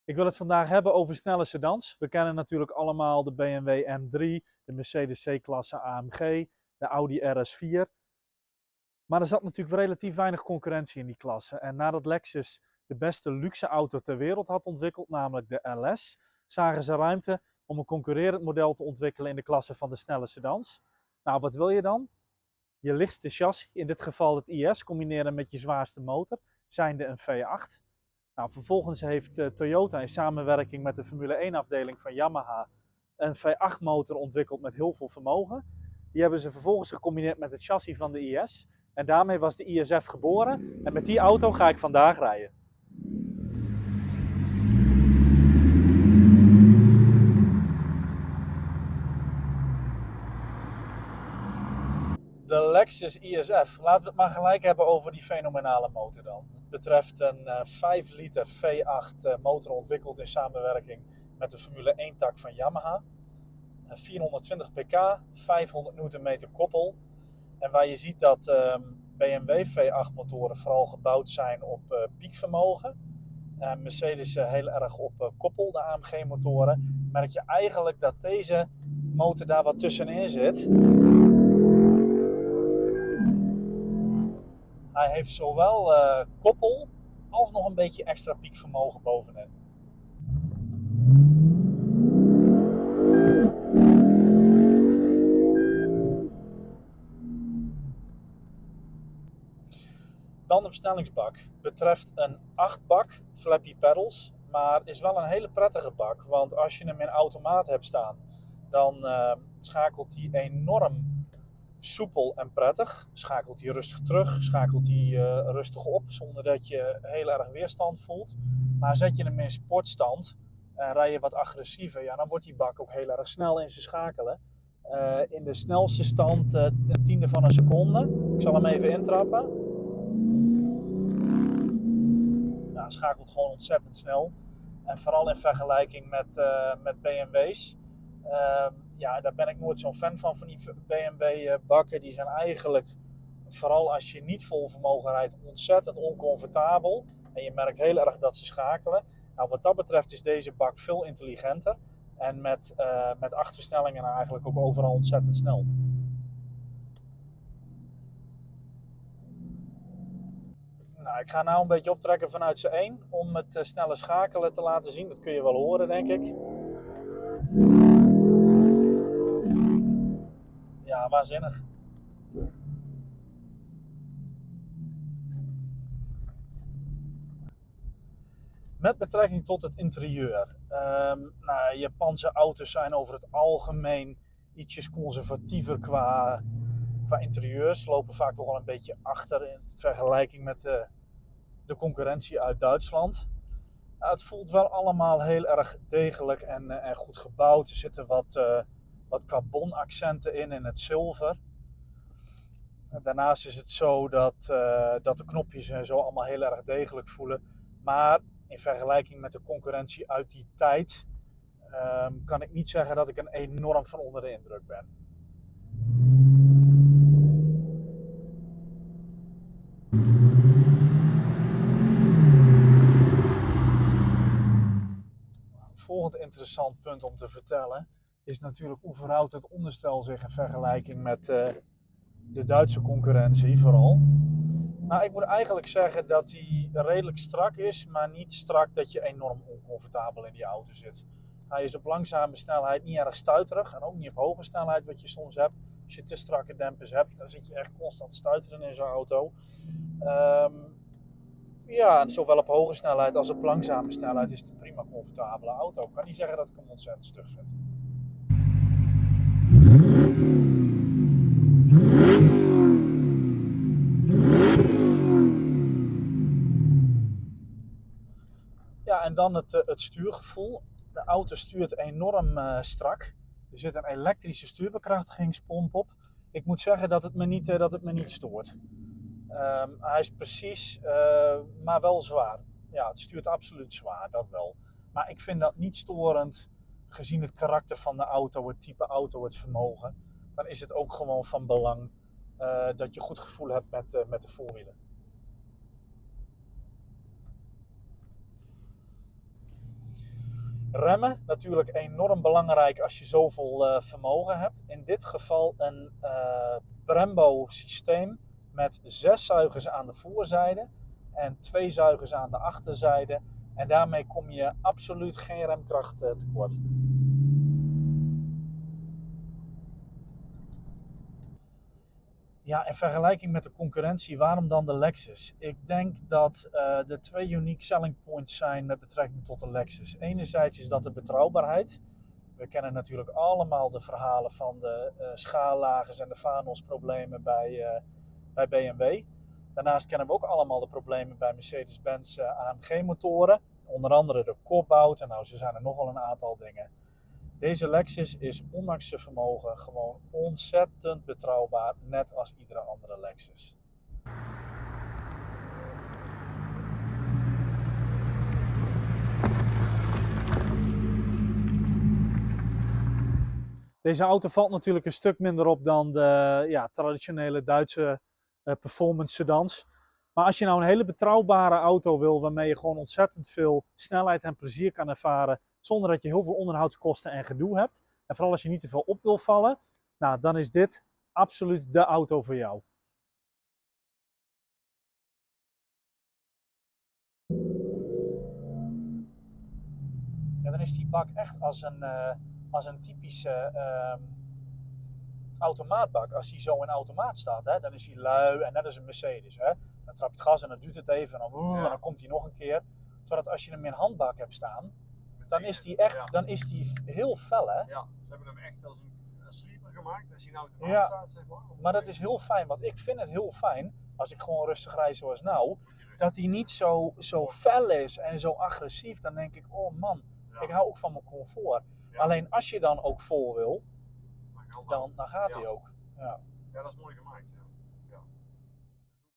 Ik wil het vandaag hebben over snelle sedans. We kennen natuurlijk allemaal de BMW M3, de Mercedes C-klasse AMG, de Audi RS4. Maar er zat natuurlijk relatief weinig concurrentie in die klasse. En nadat Lexus de beste luxe auto ter wereld had ontwikkeld, namelijk de LS, zagen ze ruimte om een concurrerend model te ontwikkelen in de klasse van de snelle sedans. Nou, wat wil je dan? Je lichtste chassis, in dit geval het IS, combineren met je zwaarste motor, zijnde een V8. Nou, vervolgens heeft Toyota in samenwerking met de Formule 1 afdeling van Yamaha een V8 motor ontwikkeld met heel veel vermogen. Die hebben ze vervolgens gecombineerd met het chassis van de IS. En daarmee was de ISF geboren. En met die auto ga ik vandaag rijden. De Lexus ISF. Laten we het maar gelijk hebben over die fenomenale motor dan. Het betreft een 5 liter V8 motor ontwikkeld in samenwerking met de Formule 1 tak van Yamaha. 420 pk, 500 Nm koppel. En waar je ziet dat BMW V8 motoren vooral gebouwd zijn op piekvermogen. Mercedes heel erg op koppel, de AMG motoren. Merk je eigenlijk dat deze motor daar wat tussenin zit. Hij heeft zowel koppel als nog een beetje extra piekvermogen bovenin. Dan de versnellingsbak. Betreft een 8-bak flappy pedals, maar is wel een hele prettige bak. Want als je hem in automaat hebt staan, dan schakelt hij enorm soepel en prettig. Schakelt hij rustig terug, schakelt hij rustig op, zonder dat je heel erg weerstand voelt. Maar zet je hem in sportstand en rij je wat agressiever, ja, dan wordt die bak ook heel erg snel in zijn schakelen. In de snelste stand een tiende van een seconde. Ik zal hem even intrappen. Ja, schakelt gewoon ontzettend snel. En vooral in vergelijking met BMW's. Ja, daar ben ik nooit zo'n fan van die BMW-bakken. Die zijn eigenlijk, vooral als je niet vol vermogen rijdt, ontzettend oncomfortabel. En je merkt heel erg dat ze schakelen. Nou, wat dat betreft is deze bak veel intelligenter. En met 8 versnellingen eigenlijk ook overal ontzettend snel. Nou, ik ga nou een beetje optrekken vanuit z'n 1 om het snelle schakelen te laten zien. Dat kun je wel horen, denk ik. Ja, waanzinnig. Met betrekking tot het interieur. Nou, Japanse auto's zijn over het algemeen ietsjes conservatiever qua interieurs. Lopen vaak toch wel een beetje achter in vergelijking met de concurrentie uit Duitsland. Het voelt wel allemaal heel erg degelijk en goed gebouwd. Er zitten wat carbonaccenten in het zilver. Daarnaast is het zo dat de knopjes en zo allemaal heel erg degelijk voelen. Maar in vergelijking met de concurrentie uit die tijd kan ik niet zeggen dat ik er enorm van onder de indruk ben. Volgend interessant punt om te vertellen is natuurlijk hoe verhoudt het onderstel zich in vergelijking met de Duitse concurrentie vooral. Nou, ik moet eigenlijk zeggen dat hij redelijk strak is, maar niet strak dat je enorm oncomfortabel in die auto zit. Hij is op langzame snelheid niet erg stuiterig en ook niet op hoge snelheid wat je soms hebt. Als je te strakke dempers hebt, dan zit je echt constant stuiteren in zo'n auto. Ja, zowel op hoge snelheid als op langzame snelheid is het een prima comfortabele auto. Ik kan niet zeggen dat ik hem ontzettend stug vind. Ja, en dan het stuurgevoel. De auto stuurt enorm strak. Er zit een elektrische stuurbekrachtigingspomp op. Ik moet zeggen dat het me niet stoort. Hij is precies, maar wel zwaar. Ja, het stuurt absoluut zwaar, dat wel. Maar ik vind dat niet storend, gezien het karakter van de auto, het type auto, het vermogen. Dan is het ook gewoon van belang dat je goed gevoel hebt met de voorwielen. Remmen, natuurlijk enorm belangrijk als je zoveel vermogen hebt. In dit geval een Brembo systeem met 6 zuigers aan de voorzijde en 2 zuigers aan de achterzijde. En daarmee kom je absoluut geen remkracht tekort. Ja, in vergelijking met de concurrentie, waarom dan de Lexus? Ik denk dat er 2 unique selling points zijn met betrekking tot de Lexus. Enerzijds is dat de betrouwbaarheid. We kennen natuurlijk allemaal de verhalen van de schaallagers en de vanosproblemen bij BMW. Daarnaast kennen we ook allemaal de problemen bij Mercedes-Benz AMG motoren. Onder andere de kopbout en nou, zo zijn er nogal een aantal dingen. Deze Lexus is ondanks zijn vermogen gewoon ontzettend betrouwbaar, net als iedere andere Lexus. Deze auto valt natuurlijk een stuk minder op dan de traditionele Duitse performance sedans. Maar als je nou een hele betrouwbare auto wil, waarmee je gewoon ontzettend veel snelheid en plezier kan ervaren, zonder dat je heel veel onderhoudskosten en gedoe hebt, en vooral als je niet te veel op wil vallen, nou, dan is dit absoluut de auto voor jou. Ja, dan is die bak echt als een typische automaatbak. Als die zo in automaat staat, hè, dan is hij lui en net als een Mercedes. Hè. Dan trap je het gas en dan duurt het even en dan komt hij nog een keer. Terwijl als je hem in handbak hebt staan, dan is die echt, dan is die heel fel, hè? Ja, ze hebben hem echt als een sleeper gemaakt als hij in automaat staat, zeg maar. Maar dat is heel fijn, want ik vind het heel fijn, als ik gewoon rustig rijd zoals nou, dat hij niet zo fel is en zo agressief. Dan denk ik, oh man, ik hou ook van mijn comfort. Alleen als je dan ook vol wil, dan gaat hij ook. Ja, dat is mooi gemaakt, ja.